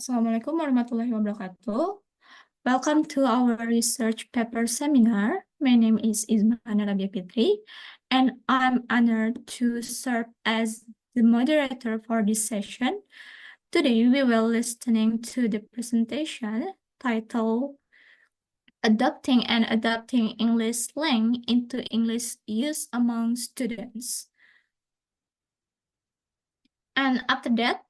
Assalamualaikum warahmatullahi wabarakatuh. Welcome to our research paper seminar. My name is Ismana Rabia Fitri, and I'm honored to serve as the moderator for this session. Today, we will listening to the presentation titled Adopting and Adapting English Slang into English Use Among Students. And after that,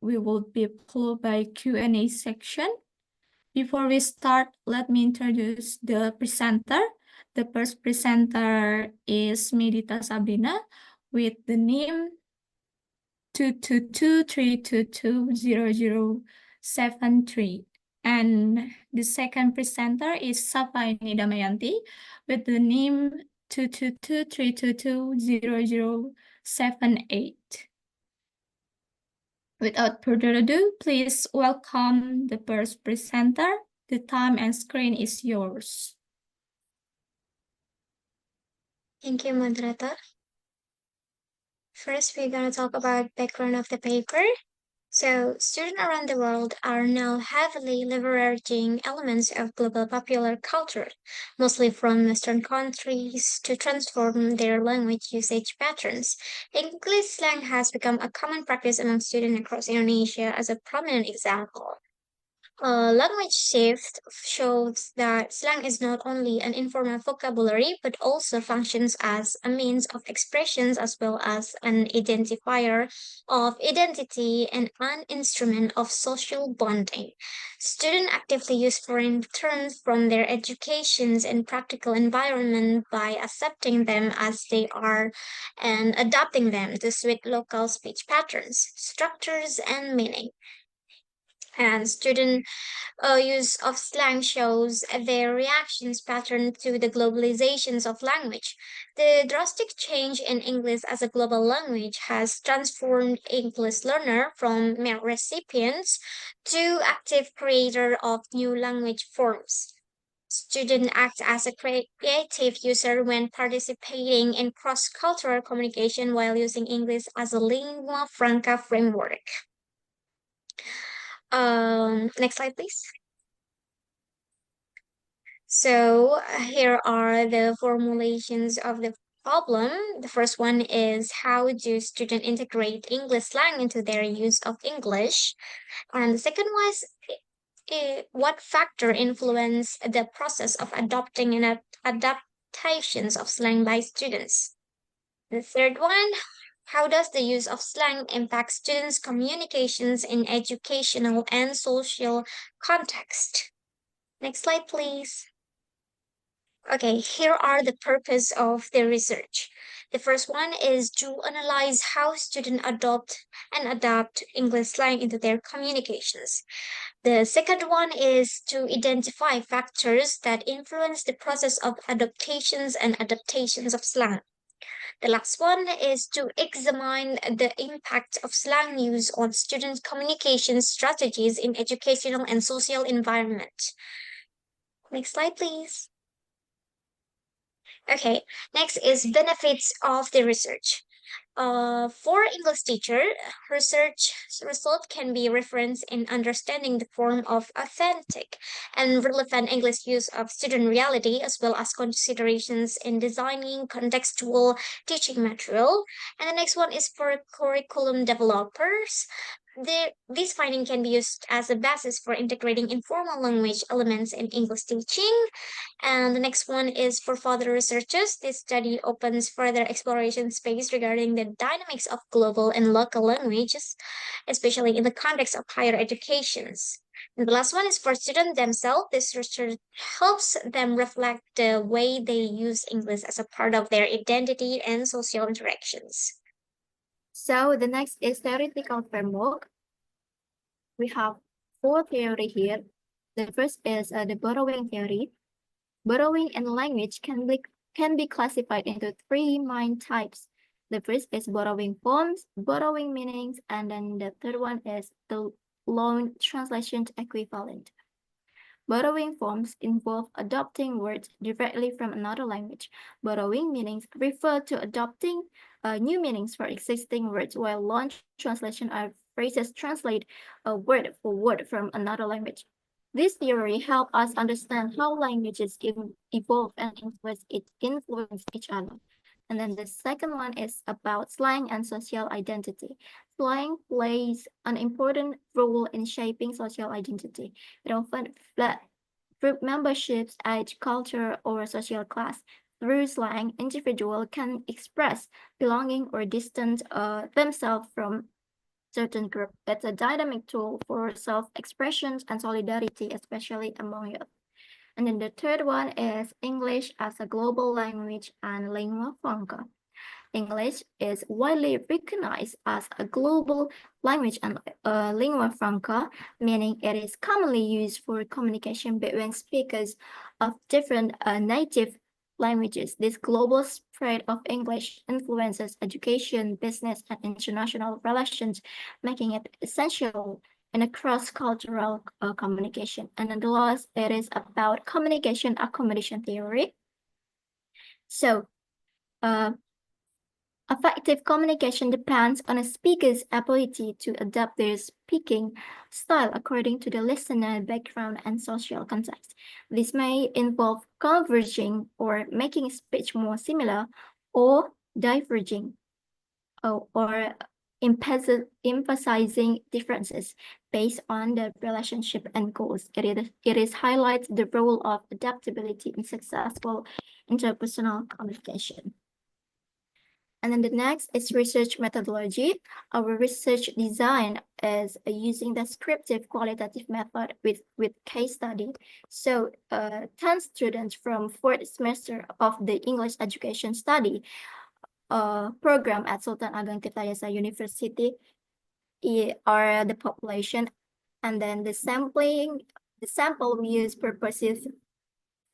we will be followed by Q&A section. Before we start, let me introduce the presenter. The first presenter is Meidita Sabrina with the name 222-322-0073. And the second presenter is Shafa Aini Damayanti with the name 222-322-0078. Without further ado, please welcome the first presenter. The time and screen is yours. Thank you, moderator. First, we're going to talk about background of the paper. So, students around the world are now heavily leveraging elements of global popular culture, mostly from Western countries, to transform their language usage patterns. English slang has become a common practice among students across Indonesia as a prominent example. Language shift shows that slang is not only an informal vocabulary but also functions as a means of expressions as well as an identifier of identity and an instrument of social bonding. Students actively use foreign terms from their educations and practical environment by accepting them as they are and adapting them to suit local speech patterns, structures, and meaning. And student use of slang shows their reactions pattern to the globalizations of language. The drastic change in English as a global language has transformed English learner from mere recipients to active creator of new language forms. Student act as a creative user when participating in cross-cultural communication while using English as a lingua franca framework. Next slide, please. So here are the formulations of the problem. The first one is how do students integrate English slang into their use of English? And the second was what factor influence the process of adopting and adaptations of slang by students? The third one, how does the use of slang impact students' communications in educational and social context? Next slide, please. Okay, here are the purpose of the research. The first one is to analyze how students adopt and adapt English slang into their communications. The second one is to identify factors that influence the process of adaptations and adaptations of slang. The last one is to examine the impact of slang use on students' communication strategies in educational and social environment. Next slide, please. Okay, next is benefits of the research. For English teacher, research result can be referenced in understanding the form of authentic and relevant English use of student reality, as well as considerations in designing contextual teaching material. And the next one is for curriculum developers. This finding can be used as a basis for integrating informal language elements in English teaching. And the next one is for further researchers. This study opens further exploration space regarding the dynamics of global and local languages, especially in the context of higher educations. And the last one is for students themselves. This research helps them reflect the way they use English as a part of their identity and social interactions. So the next is theoretical framework. We have 4 theories here. The first is the borrowing theory. Borrowing in language can be classified into 3 main types. The first is borrowing forms, borrowing meanings, and then the third one is the loan translation equivalent. Borrowing forms involve adopting words directly from another language. Borrowing meanings refer to adopting new meanings for existing words, while loan translation are phrases translate a word for word from another language. This theory helps us understand how languages evolve and influence each other. And then the second one is about slang and social identity. Slang plays an important role in shaping social identity. It often group memberships, age, culture, or social class. Through slang, individual can express belonging or distance themselves from certain group. It's a dynamic tool for self-expression and solidarity, especially among youth. And then the third one is English as a global language and lingua franca. English is widely recognized as a global language and lingua franca, meaning it is commonly used for communication between speakers of different native languages. This global spread of English influences education, business, and international relations, making it essential in a cross-cultural communication. And then the last, it is about communication accommodation theory. So, effective communication depends on a speaker's ability to adapt their speaking style according to the listener background and social context. This may involve converging or making speech more similar or diverging or emphasizing differences based on the relationship and goals. It is highlights the role of adaptability in successful interpersonal communication. And then the next is research methodology. Our research design is using the descriptive qualitative method with case study. So 10 students from fourth semester of the English education study program at Sultan Ageng Tirtayasa University are the population. And then the sample we use purposive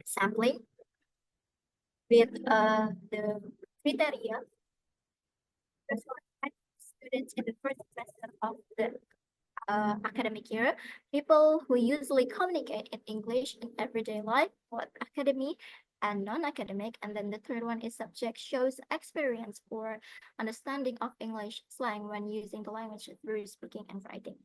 sampling with the criteria. Students in the first semester of the academic year, people who usually communicate in English in everyday life, both academic and non-academic. And then the third one is subject shows experience or understanding of English slang when using the language through speaking and writing.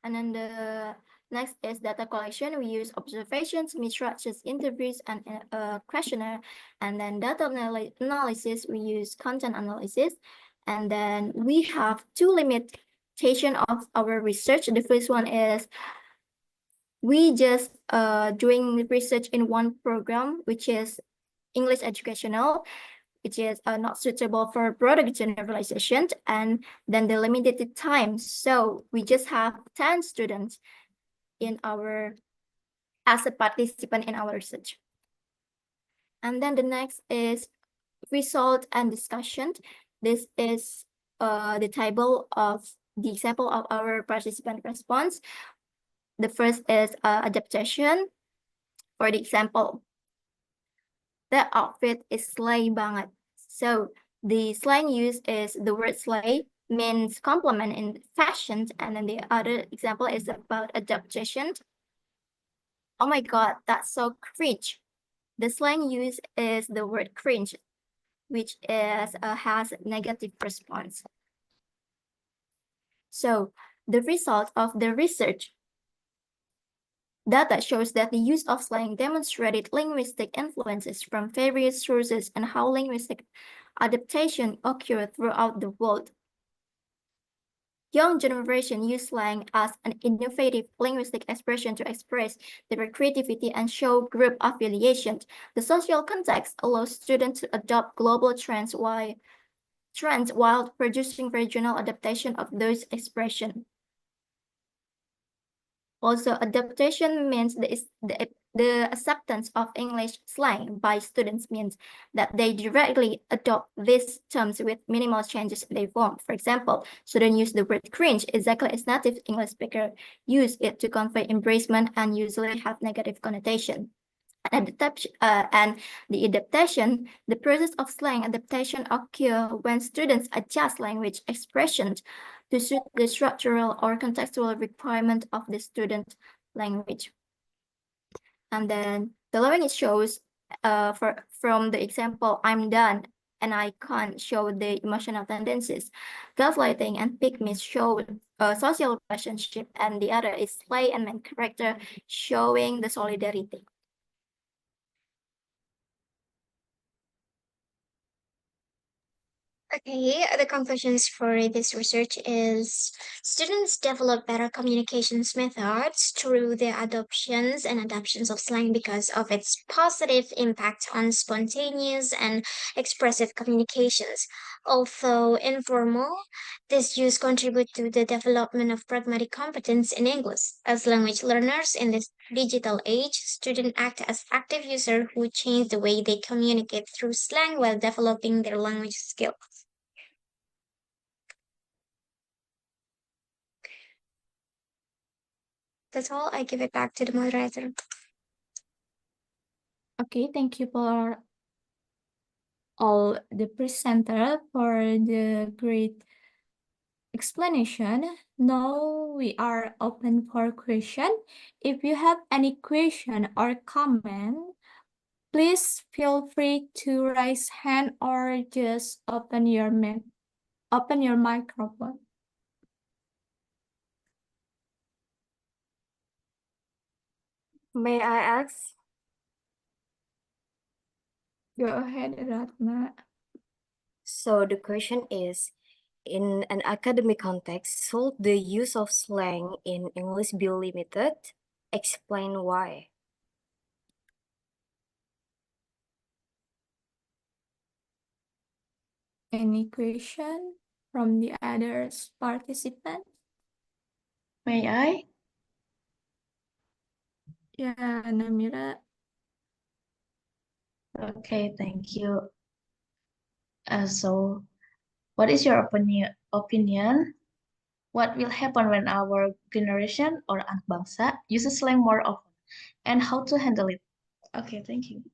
And then the next is data collection. We use observations, mid-structures, interviews, and questionnaire. And then data analysis, we use content analysis. And then we have two limitations of our research. The first one is we just doing research in one program, which is English educational, which is not suitable for broader generalization, and then the limited time. So we just have 10 students in our as a participant in our research. And then the next is result and discussion. This is the table of the example of our participant response. The first is adaptation. For the example, the outfit is slay banget. So the slang used is the word slay means compliment in fashion, and then the other example is about adaptation. Oh my god, that's so cringe. The slang used is the word cringe, which is has negative response. So the result of the research data shows that the use of slang demonstrated linguistic influences from various sources and how linguistic adaptation occur throughout the world. Young generation use slang as an innovative linguistic expression to express their creativity and show group affiliation. The social context allows students to adopt global trends while producing regional adaptation of those expressions. Also, adaptation means the acceptance of English slang by students means that they directly adopt these terms with minimal changes in their form. For example, students use the word cringe exactly as native English speakers use it to convey embracement and usually have negative connotation. And the adaptation, the process of slang adaptation occurs when students adjust language expressions to suit the structural or contextual requirement of the student language. And then the following it shows from the example, I'm done, and icon show the emotional tendencies. Gaslighting and pygmies show social relationship, and the other is play and main character showing the solidarity. Okay, the conclusions for this research is students develop better communications methods through the adoptions and adaptations of slang because of its positive impact on spontaneous and expressive communications. Although informal, this use contribute to the development of pragmatic competence in English. As language learners in this digital age, students act as active users who change the way they communicate through slang while developing their language skills. That's all. I give it back to the moderator. Okay, thank you for all the presenter for the great explanation. Now we are open for question. If you have any question or comment, please feel free to raise hand or just open your microphone. May I ask? Go ahead, Ratna. So the question is, in an academic context, should the use of slang in English be limited? Explain why. Any question from the others participants? May I? Yeah, Namira. Okay, thank you. So, what is your opinion? What will happen when our generation or anak bangsa uses slang more often, and how to handle it? Okay, thank you.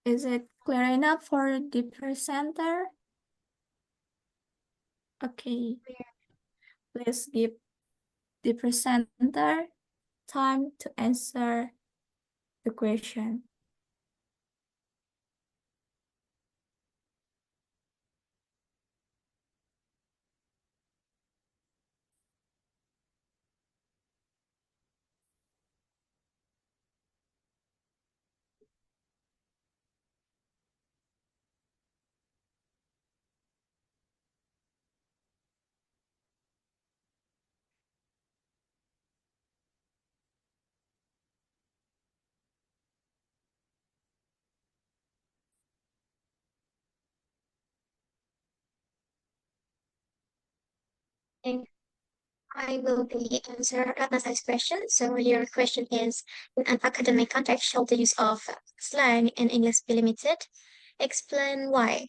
Is it clear enough for the presenter? Okay. Please give the presenter time to answer the question. And I will be answer Ratna's question. So your question is, in an academic context, shall the use of slang in English be limited? Explain why.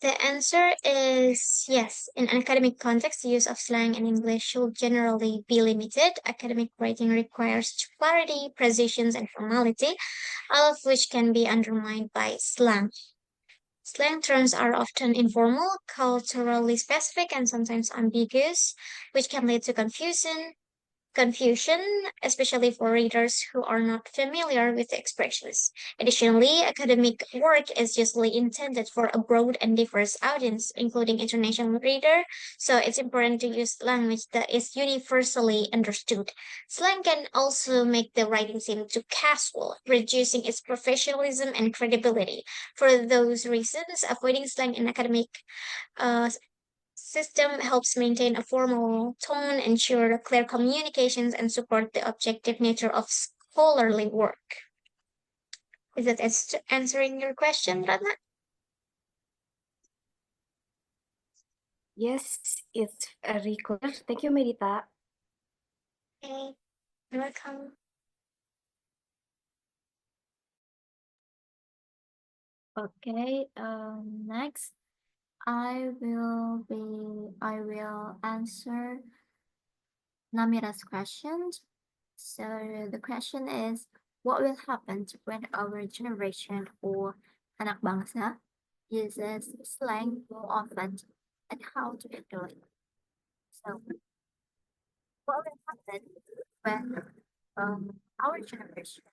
The answer is yes. In an academic context, the use of slang in English should generally be limited. Academic writing requires clarity, precision, and formality, all of which can be undermined by slang. Slang terms are often informal, culturally specific, and sometimes ambiguous, which can lead to confusion, especially for readers who are not familiar with the expressions. Additionally, academic work is usually intended for a broad and diverse audience, including international reader, so it's important to use language that is universally understood. Slang can also make the writing seem too casual, reducing its professionalism and credibility. For those reasons, avoiding slang in academic uh, system helps maintain a formal tone, ensure clear communications, and support the objective nature of scholarly work. Is that answering your question, Ratna? Yes, it's very clear. Thank you, Meidita. Okay, you're welcome. Okay, next I will answer Namira's question. So the question is, what will happen when our generation or anak bangsa uses slang more often and how to handle it? So what will happen when our generation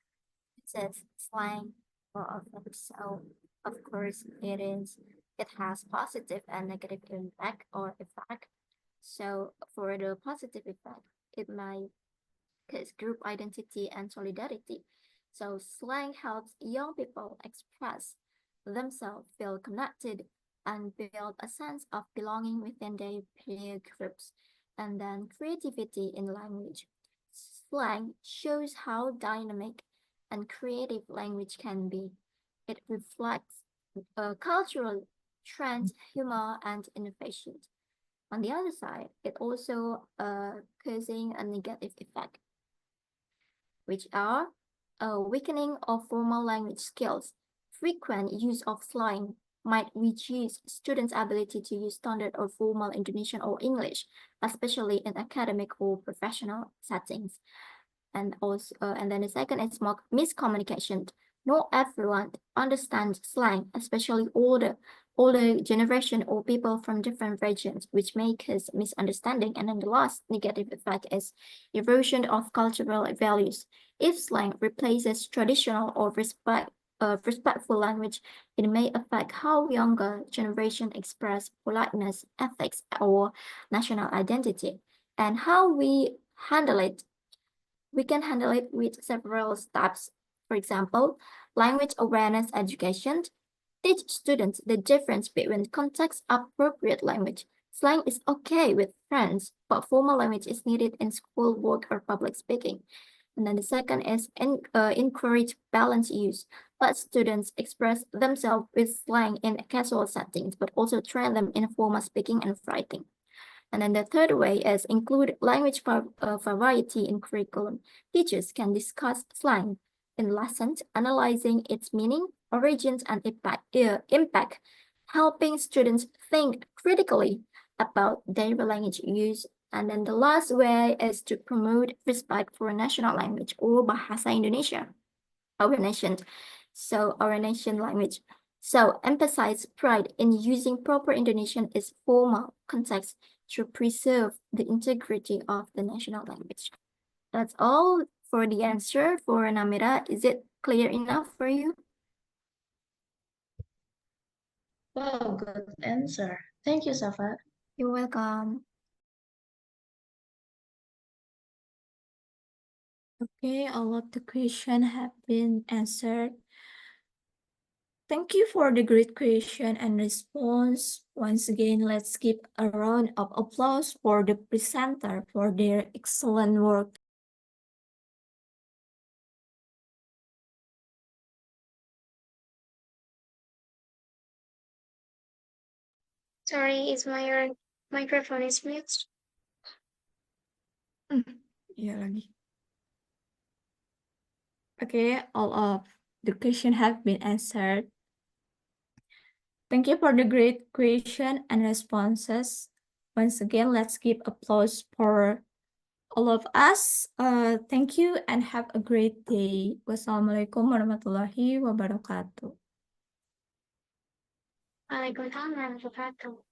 uses slang harmful effects. So, of course, it has positive and negative impact or effect. So, for the positive effect, it might cause group identity and solidarity. So, slang helps young people express themselves, feel connected, and build a sense of belonging within their peer groups. And then creativity in language. Slang shows how dynamic and creative language can be. It reflects cultural trends, humor, and innovation. On the other side, it also causing a negative effect, which are a weakening of formal language skills. Frequent use of slang might reduce students' ability to use standard or formal Indonesian or English, especially in academic or professional settings. And then the second is miscommunication. Not everyone understands slang, especially older generation or people from different regions, which may cause misunderstanding. And then the last negative effect is erosion of cultural values. If slang replaces traditional or respectful language, it may affect how younger generation express politeness, ethics, or national identity. And how we handle it, we can handle it with several steps. For example, language awareness education. Teach students the difference between context-appropriate language. Slang is okay with friends, but formal language is needed in school, work, or public speaking. And then the second is encourage balanced use. Let students express themselves with slang in casual settings, but also train them in formal speaking and writing. And then the third way is include language variety in curriculum. Teachers can discuss slang in lessons, analyzing its meaning, origins, and impact, helping students think critically about their language use. And then the last way is to promote respect for national language or Bahasa Indonesia, our nation. So our nation language. So emphasize pride in using proper Indonesian is formal context to preserve the integrity of the national language. That's all for the answer for Namira. Is it clear enough for you? Wow, good answer. Thank you, Safa. You're welcome. Okay, all of the questions have been answered. Thank you for the great question and response. Once again, let's give a round of applause for the presenter for their excellent work. Sorry, is my microphone is mute? Iya lagi. Okay, all of the questions have been answered. Thank you for the great question and responses. Once again, let's give applause for all of us. Thank you and have a great day. Wassalamualaikum warahmatullahi wabarakatuh. Waalaikumsalam warahmatullahi wabarakatuh.